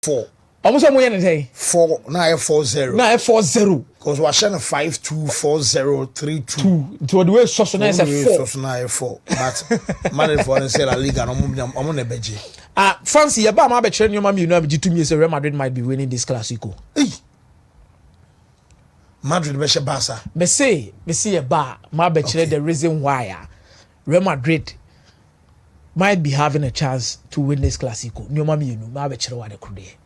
4. Almost mo yen say 4 na 4-0. Na 4-0. Because we share 5-2, 4-0, 3-2. To the way so na say 4. So na 4. But Madrid for say La Liga no mo na beje. Fancy ya ba ma be kire nyoma mi no abji to me say Real Madrid might be winning this Clasico. Hey. Madrid be she Barca. Me say ya ba ma be kire the reason why Real Madrid might be having a chance to win this Clasico. Nyoma mi no ma be kire wa de krude.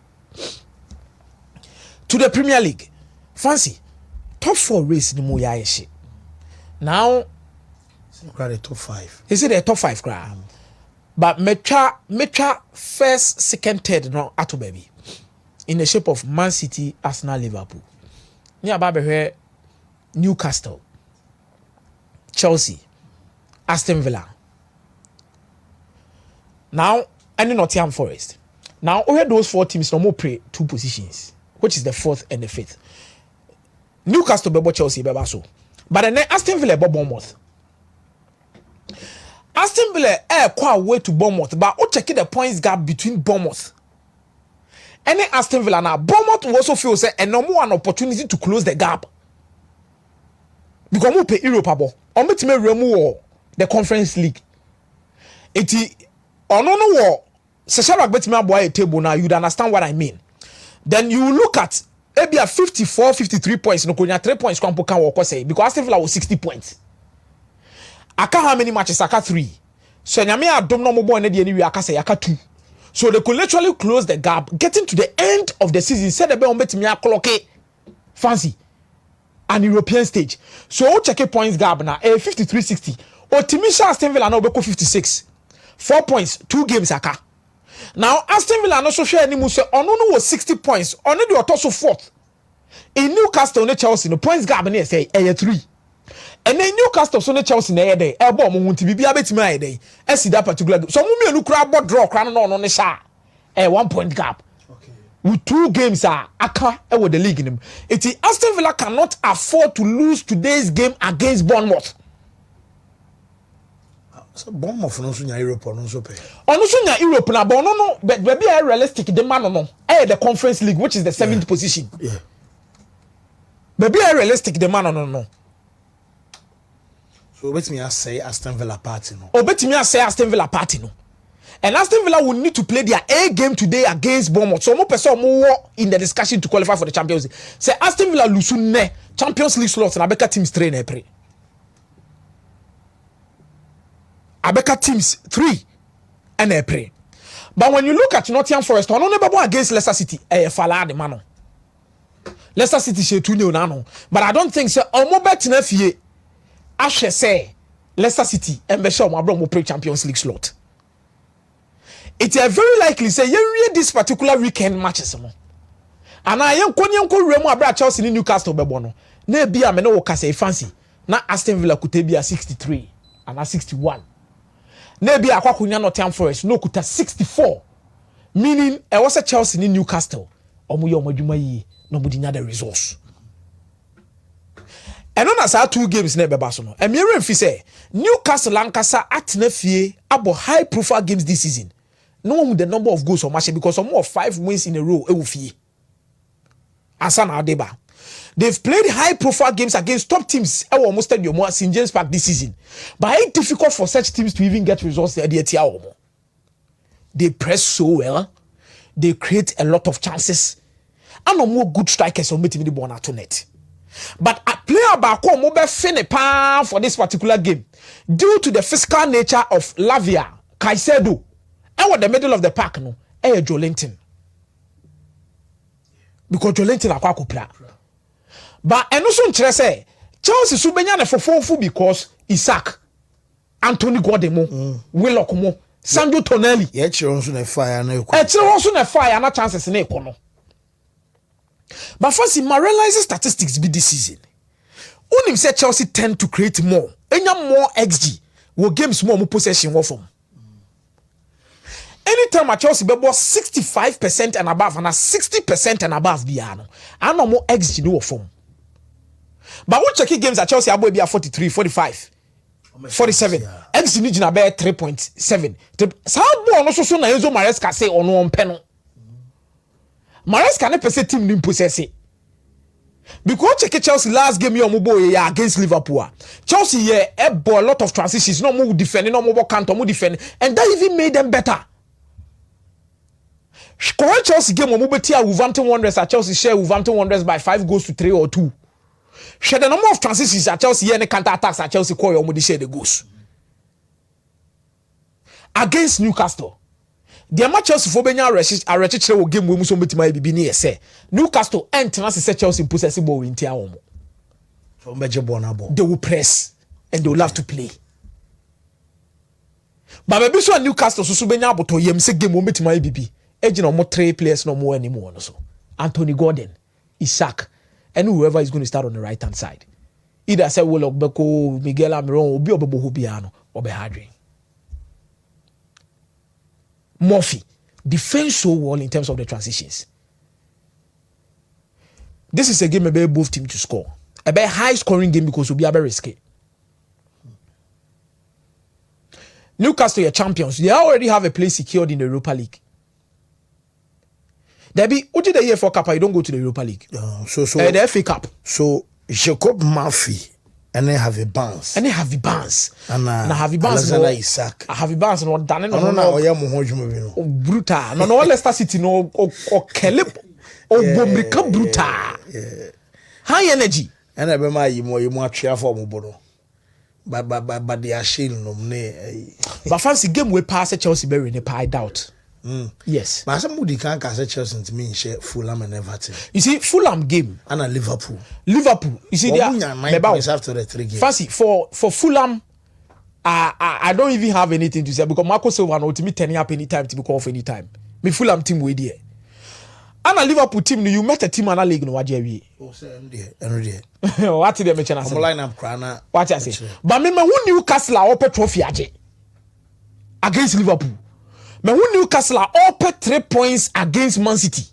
To the Premier League. Fancy top 4 race ni mo ya ye. Now the top 5. Is it the top 5 cry? But metra first, second, third no ato baby. In the shape of Man City, Arsenal, Liverpool. Ni ababe here Newcastle, Chelsea, Aston Villa. Now, and Nottingham Forest. Now, over those 4 teams no more play 2 positions, which is the 4th and the 5th. Newcastle bebo Chelsea beba so. But then Aston Villa bebo Bournemouth. Aston Villa quite way to Bournemouth, but o check the points gap between Bournemouth. And then Aston Villa now Bournemouth also feel say a no more an opportunity to close the gap. Because we pay Europe abo. On me remove the Conference League. Eti ono no wo Sesharak betime aboa a table now, you'd understand what I mean. Then you look at maybe a 54, 53 points. No, 3 points. Because Aston Villa was 60 points. Aka how many matches? Aka 3. So Nyame adom no mo na de anyway aka say aka 2. So they could literally close the gap, getting to the end of the season. Said the be on betimi akloke fancy an European stage. So check a points gap na 53-60. O Timisha Aston Villa na obeko 56. 4 points, 2 games aka. Now Aston Villa no so share any say ono no was 60 points. Ono the otoso 4th. In Newcastle no Chelsea no points gap na say 3. And then Newcastle so no Chelsea na day. Ebo mo hunti bibia betimi aye day. E see that particular game. So mo me anu kra board draw kra no no sha. 1 point gap. Okay. With 2 games aka with the league nim. Aston Villa cannot afford to lose today's game against Bournemouth. So Bournemouth no so nya Europe no so pay. Ono so nya Europe na but no but be a realistic the man no. The Conference League which is the 7th position. Yeah. Be a realistic the man no. So betimi say Aston Villa party no. Betimi say Aston Villa party no. And Aston Villa will need to play their A game today against Bournemouth. So mo person mo in the discussion to qualify for the Champions League. Say Aston Villa lose ne Champions League slot na beka teams 3 na pre. Abeka teams 3 and they pray. But when you look at Nottingham Forest, on never go against Leicester City, fala the man. Leicester City she 2-0 nano. But I don't think so. Omo bet na fie. Ashe say Leicester City and be sure mo play Champions League slot. It's a very likely say you read this particular weekend matches mo. And I am konyanko remu abra Chelsea ni Newcastle bebo no. Na bia me no wo ka say fancy. Na Aston Villa could be a 63 and a 61. Maybe akwakunya Nottingham Forest no kuta 64, meaning e was a Chelsea ni Newcastle omo ye omadwuma yi no budinya the resource. And on as 2 games na beba so no e me remfi say Newcastle Lancashire atena fie abo high profile games this season no one with the number of goals on match because some more 5 wins in a row e wo fie Asana Adeba. They've played high-profile games against top teams. Almost St. James Park this season, but it's difficult for such teams to even get results. They press so well, they create a lot of chances, and no more good strikers on the ball at net. But a player back home mobile fin for this particular game due to the physical nature of Lavia, Caicedo, and what the middle of the pack no, Joelinton, because Joelinton akwa kupla. But and also say Chelsea subenya na fofofu because Isaac, Anthony Gordon, Willock mo, Sandro Tonelli. Yeah, also na fire na eko. Also na fire na chances na eko no. But first, my realizing statistics be this season. Unim say Chelsea tend to create more. Enya more XG. Wo games more possession wo from. Anytime at Chelsea be 65% and above and 60% and above biano. And no more XG no form. But what checking games at Chelsea abo be 43, 45, 47. XG ni jina be 3.7. Sa bo no so na Enzo Maresca say ono on peno. Maresca ne pese team ni possess it. Because check Chelsea last game you omo against Liverpool. Chelsea a lot of transitions, no more defending, no more counter, more defending, and that even made them better. Correct Chelsea game omo betia Wolverhampton Wanderers at Chelsea share Wolverhampton Wanderers by 5 goals to 3 or 2. Share the number of transitions at Chelsea and counter attacks at Chelsea call omo share the goals. Against Newcastle. The match Chelsea for benya arrechiche game we muso betima bibi ni ese. Newcastle enter say Chelsea possess ball in tia omo. From major ball. They will press and they will have to play. But maybe so Newcastle so benya aboto yem say game we betima bibi. Age no more 3 players no more anymore no so. Anthony Gordon, Isaac, and whoever is going to start on the right hand side. Either say Willock Beko, Miguel Amiron, obi obebo hobiano or be Hadri. Murphy defends so well in terms of the transitions. This is a game about both teams to score. A very high scoring game because we'll be very risky. Newcastle are champions. They already have a place secured in the Europa League. There be what did the year for Cup? You don't go to the Europa League. The FA Cup. So Jacob Murphy and they have a bounce. And they have the bounce. And have the bounce. Isaac. I have the bounce. No, done. No. Brutal. No, Leicester City. No, or Kelip. Or Bombrika brutal. High energy. And I remember you more cheer for Mubono. But they are shilling them. But fancy game we pass Chelsea Berry in a pie doubt. Yes. But somebody can't catch Chelsea to me share Fulham and Everton. You see, Fulham game and a Liverpool. You see, they are 9 points after the 3 games. Fancy for Fulham. I don't even have anything to say because Marco Silva no to me turning up anytime to be called for any time. Me Fulham team way there. And a Liverpool team, you met a team and a league no wajewi. Oh, say MD. What did they mention? I'm line up crana. What I say? But me who Newcastle are open trophy against Liverpool. Me who Newcastle are open 3 points against Man City.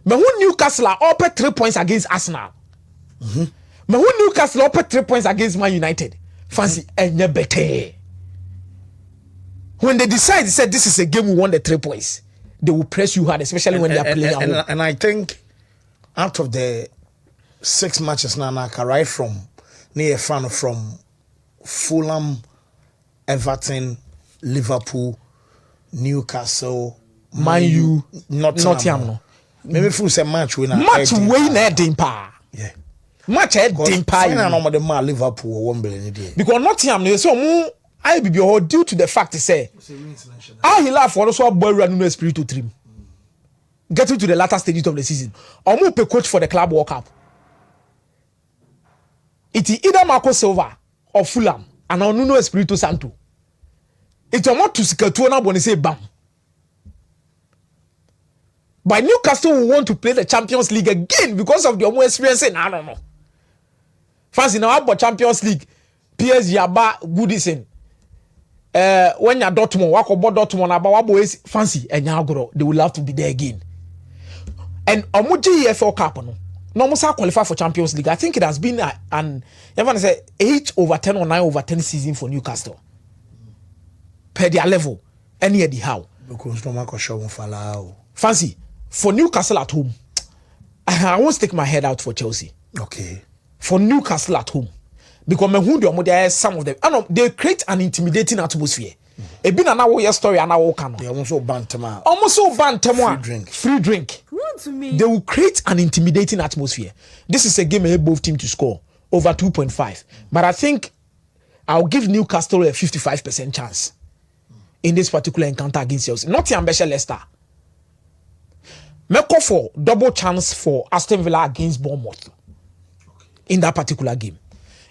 Me who Newcastle are open 3 points against Arsenal. Me who Newcastle open 3 points against Man United. Fancy and better. When they decide, said this is a game we want the 3 points. They will press you hard, especially when they are playing. And I think out of the 6 matches now, I can write from near fan from Fulham, Everton, Liverpool, Newcastle, Man U, Nottingham. No. Maybe full say match winner. Match winner dimpa. Yeah. Match head dimpa. Final number the man Liverpool 1 billion a day. Because Nottingham they so more I be due to the fact say he laugh for also boy run no espiritu trim. Getting to the latter stages of the season. Omo pay coach for the club World Cup. It is either Marco Silva or Fulham and Nuno Espirito Santo. It's almost to sikatu na boni say bam. But Newcastle will want to play the Champions League again because of the experience. I don't know. Fancy now about Champions League. PSG aba goodison. When you're Dortmund, Dortmund about boys fancy and they will have to be there again. And Omuji EFL Cup no must qualify for Champions League. I think it has been an everyone say 8/10 or 9/10 season for Newcastle. Per their level, any of the how. Because no man can show fancy for Newcastle at home. I won't stick my head out for Chelsea. Okay. For Newcastle at home. Because some of them, I know they create an intimidating atmosphere. A been an hour story and hour can. They almost so bantama. Free drink. They will create an intimidating atmosphere. This is a game where both teams to score over 2.5. But I think I'll give Newcastle a 55% chance in this particular encounter against Chelsea. Not Yambesha Leicester. Make for double chance for Aston Villa against Bournemouth in that particular game.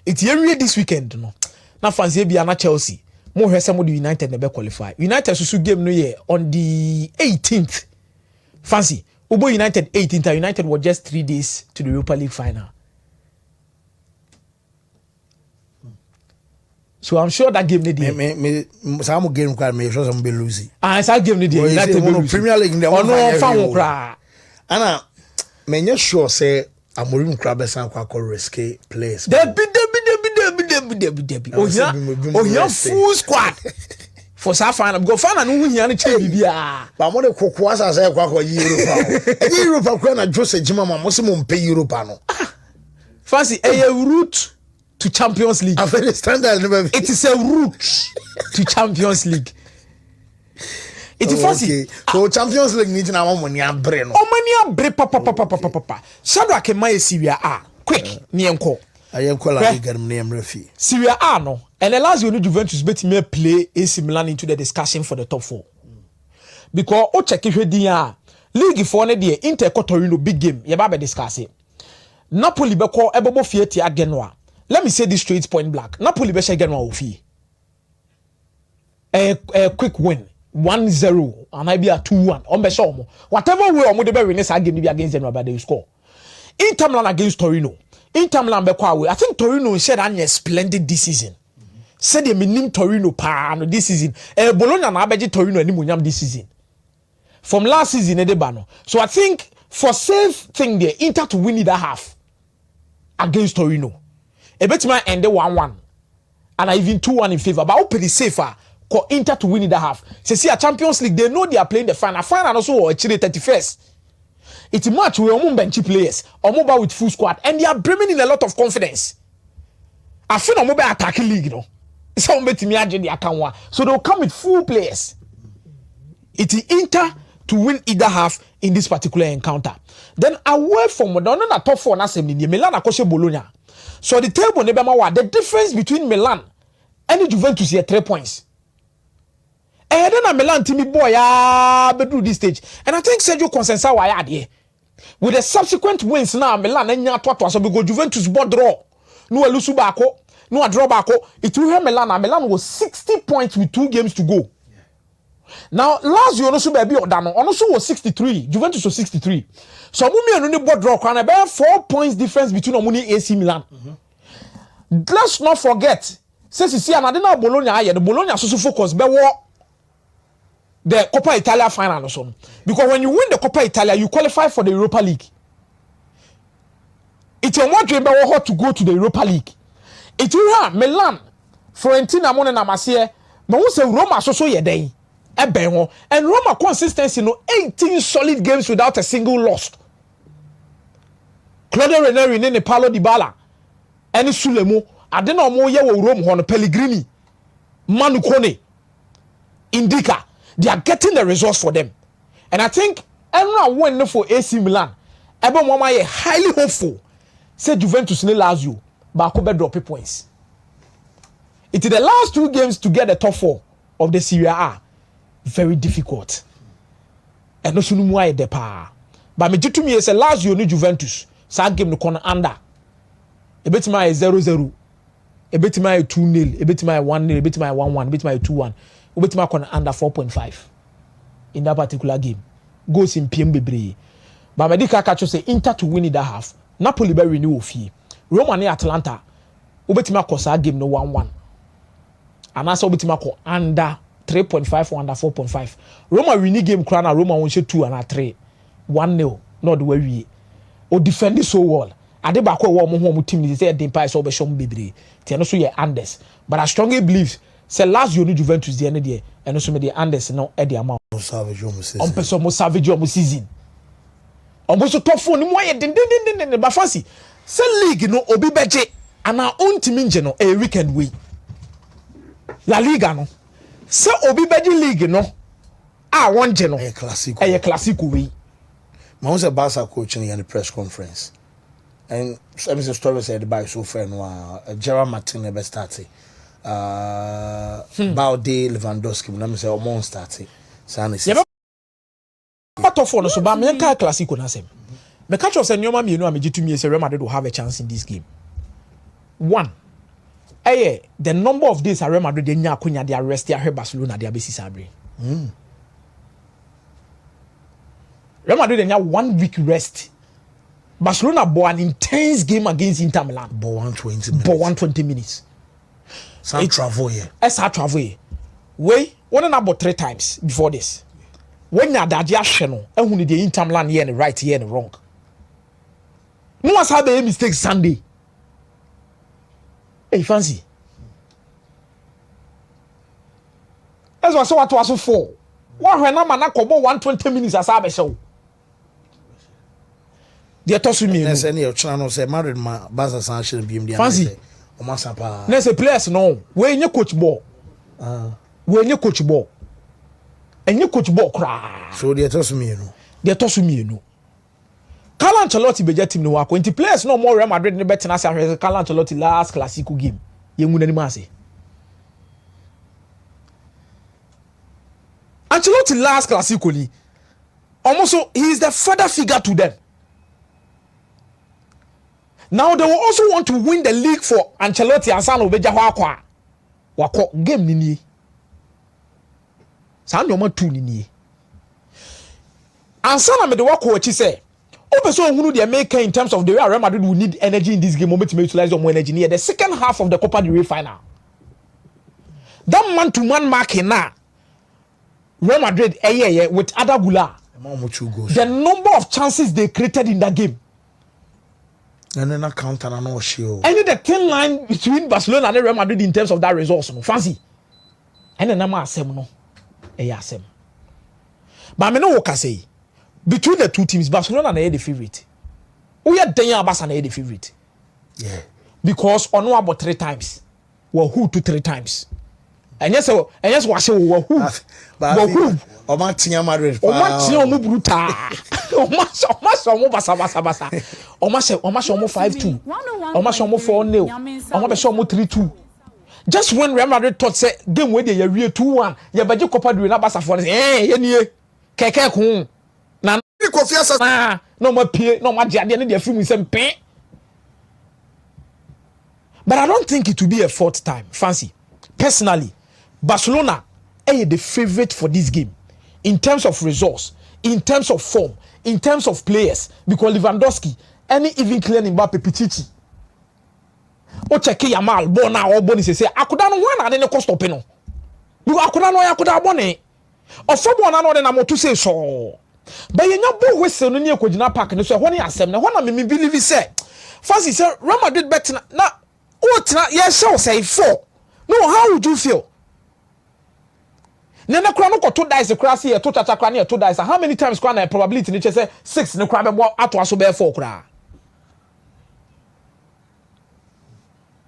It's area this weekend, no. Now fancy be na Chelsea. More here some of the United never qualify. United susu game no year on the 18th. Fancy. Ubo United 18th. United were just 3 days to the Europa League final. So I'm sure that game need some game can make sure some be losing. It's a game need United will Premier League in the one fan Anna, me sure say Amorim Krabesan kwa risky place. Debi. Oh yeah, full squad. for sa final go final no hu hia no che bibia ba mo de kokoa sa say kwa yi Europa e Europa kwa na Jose Jima ma mo se mo mpe Europa no fancy a route to Champions League. It is a route to Champions League. It is fancy. So Champions League needs na money abre no. O money abre papa. Shadrack Emaye Serie A. Quick, ni enko. Ayenko la Liga ni emrefi. Serie A no. And the last year Juventus betime play AC Milan into the discussion for the top 4. Because o check hwedi a league for ne de Inter Torino big game. Ye ba be discuss it. Napoli beko ebobo fie ti Genoa. Let me say this straight point blank. Napoli be share Genoa ofi. A quick win. 1-0 and I be a 2-1. On be sure mo. Whatever way omo de be win this game be against Genoa but they will score. Inter Milan against Torino. Inter Milan be kwa away. I think Torino said an splendid this season. Said they minim Torino pa no this season. Bologna na abeje Torino ani munyam this season. From last season e dey ba no. So I think for safe thing there Inter to win that half against Torino. A bit might end 1-1 and even 2-1 in favor. But pretty safer for Inter to win in the half. See a Champions League, they know they are playing the final. Final also actually 31st. It's a match with bench players or mobile with full squad, and they are bringing in a lot of confidence. I feel no mobile attacking league, you know. So they'll come with full players. It's Inter to win either half in this particular encounter. Then away from the top 4 na Milan akoshe Bologna. So the table the difference between Milan and Juventus here 3 points. And then Milan team boy do this stage. And I think Sergio Consensa why here. With the subsequent wins now Milan and Nyatwa so go Juventus board draw. No elusu bako, no a draw bako. It will Milan and Milan was 60 points with 2 games to go. Now last year also baby Odano also was 63. Juventus was 63. So Mumi and only board draw can about 4 points difference between Omuni AC Milan. Let's not forget, since you see another Bologna, the Bologna also focus but what the Coppa Italia final or something. Because when you win the Coppa Italia, you qualify for the Europa League. It's a more dream about to go to the Europa League. It will have Milan, Fiorentina, Monena Masia, but who say Roma so ye day. And Roma consistency no 18 solid games without a single loss. Claudio Ranieri ne Paulo Dybala ene Sulemo ade na omo ye wo Rome hono Pellegrini Manu Kone Indica they are getting the results for them. And I think everyone win for AC Milan ebe mo ma ye highly hopeful say Juventus ne Lazio ba ko be drop points. It is the last 2 games to get the top 4 of the Serie A. Very difficult. And no sunu mu aye de pa. But me to me say Lazio ni Juventus. Sa game no corner under. Ebetima 0-0. Ebetima 2-0. Ebetima 1-0. Ebetima 1-1. Ebetima 2-1. Ebetima corner under 4.5 in that particular game. Goes in PM bebre. But me dika catch say Inter to win in that half. Napoli be renew ofie. Roma ni Atalanta. Ebetima ko sa game no 1-1. And also Ebetima ko under 3.5 or under 4.5. Roma win game crown and Roma won 2 and 3. 1-0. Not the way we o defend so well. Ade ba ko wo mo team ni say den pa so be shom bebre. Ti no so ye Andes. But I strongly believe say last year no Juventus dey there and so me the Andes no e dey amount. Savage mo season. On person mo savage mo season. On bo so top 4 ni mo ye den ba fancy. Say league no obi beje and our own team nje no a weekend way. La Liga no. Say obi beje league no. Ah one je no. A classic. A classic way. I was a Barca coach in the press conference. And some of the stories said by so far no Gerard Martin never started. Balde Lewandowski when I say Omon started. Sanis. Yeah, but of no so ba me ka classic na sem. Me catch us nyoma me no ameji to me say Real Madrid will have a chance in this game. 1. The number of days Real Madrid dey nya akonya dey arrest ya Barcelona dey abesi sabre. Real Madrid dey nya 1 week rest. Barcelona bought an intense game against Inter Milan. Bought 120 minutes. Bought 120 minutes. Some travel here. Esa travel here. We one about 3 times before this. When you that channel, and when the Inter Milan here and right here and wrong. No one's had a mistake Sunday. Hey, fancy. as was what was 4 what when I'm na kobo 120 minutes as I be show the toss me yes any of channel say Madrid ma Barca sanction bim dia fancy o masapa na say players no we nye coach ball we nye coach ball enye coach ball kra so the toss me no the toss me no Carlo Ancelotti beje team no wa ko nti players no more Real Madrid ne betina say Carlo Ancelotti last classical game yengu nani ma say Ancelotti last classically almost he is the father figure to them. Now they will also want to win the league for Ancelotti and San Obeja wako game nini. San no 2 nini. And San me the wako what say. Open so who they make in terms of the way Real Madrid will need energy in this game moment to utilize more energy near the second half of the Copa del Rey final. That man-to-man marking now. Real Madrid with Adagula. The number of chances they created in that game. And then I count and I know show. And the thin line between Barcelona and Real Madrid in terms of that resource, no fancy. And then I'm asem no, asem. But I know what I say. Between the two teams, Barcelona are the favorite. We are Daniel Barca the favorite. Yeah. Because on one about 3 times, well, who to 3 times. And yes, what say who? But who? Oma tinya Madrid. Oma tinya omo bruta. Oma basa. Oma se omo 5-2. Oma se omo 4-0. Oma be se omo 3-2. Just when Real Madrid thought say game wey dey real 2-1, ya beje Copa del Rey na Barca for ye nie. Keke kun. Na Kofi Asasa. No ma pie, no ma jade ne dey film say pen. But I don't think it will be a 4th time. Fancy. Personally, Barcelona are the favorite for this game in terms of resource, in terms of form, in terms of players. Because Lewandowski, any even Kylian Mbappe, Pichichi, o check Yamal, Bona or Boni say, I could not one and then the cost of penal. You I could not know I could have money. Or someone another than I'm to say so. But you know, both whistle near Kojina Park and so when I said, now one of me believe he said, Fancy, sir, Real Madrid better now. What? Yes, so say 4. No, how would you feel? Nena krano ko 2 dice kra se 2 tata kra na 2 dice. How many times kra na probability ni say 6 ne kra be ato aso be 4 kra.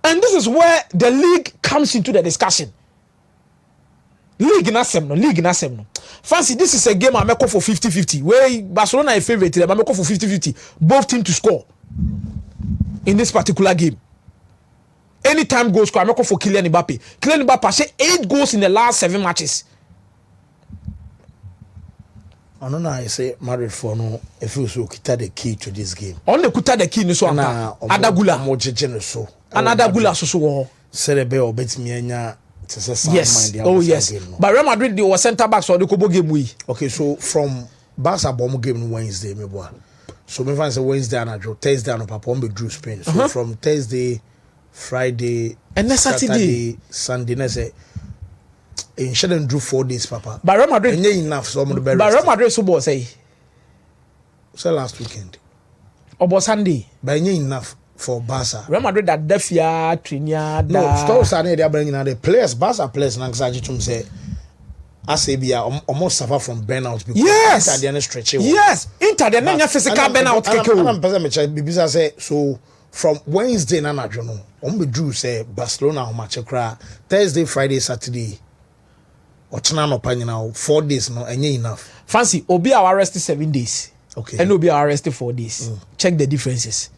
And this is where the league comes into the discussion. League na sem no. Fancy, this is a game I make for 50-50. Where Barcelona is favorite, I make for 50-50. Both teams to score in this particular game. Anytime goals score, I make for Kylian Mbappe. Kylian Mbappe has 8 goals in the last 7 matches. I don't know. I say Madrid for no. If you so kita the key to this game. On the kuta the key ni so anta. Adagula. Mo jeje so. Another Gula so. Serebe obetimi anya. Yes. Oh yes. But Real Madrid they were centre back so the Kobo game we. Okay, so from Barca bomb game Wednesday me boy. So me find say Wednesday and Thursday and Papa on be drew Spain. So from Thursday, Friday, and Saturday, Sunday, na say in shouldn't drew 4 days, Papa. But Real Madrid enough so but Real Madrid so boy say last weekend. Or Sunday. But enough for Barca. Real Madrid that defia Trinidad. No, stores are they are bringing out the players. Barca players na exaggerate to say. Asabia almost suffer from burnout because yes. Inter the stretch. Yes, Inter the nanya physical burnout. I'm person me check bibisa say so from Wednesday na jono. On be drew say Barcelona o match kra Thursday, Friday, Saturday. Ochina no pan now 4 days no enye enough. Fancy obi our arrested 7 days. Okay. And obi our arrested 4 days. Check the differences.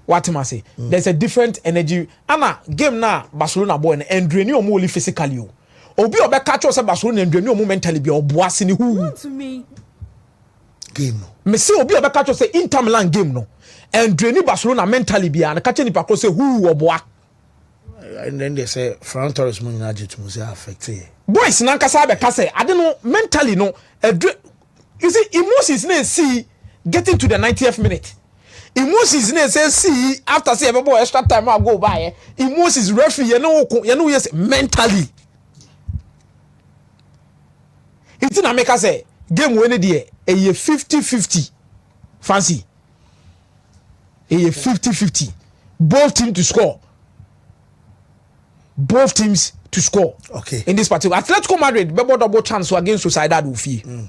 What am I say? There's a different energy. Anna game na Barcelona boy and drain you more physically. Obi obe catch us Barcelona and drain you mentally be oboase ni who to me game no. Me say obi obe catch us say Inter Milan game no and drain Barcelona mentally be and catch ni pa say who oboa. And then they say Ferran Torres mo nyina je to say affected. Boys na nkasa be ka say I don't know mentally no you see emotions na see getting to the 90th minute. Emotions na say see after say everybody extra time I go by emotions referee you know yes mentally. It's na make us say game when dey a 50-50 fancy a 50-50 both teams to score both teams to score. Okay. In this particular Atletico Madrid, double chance against Sociedad Ufi.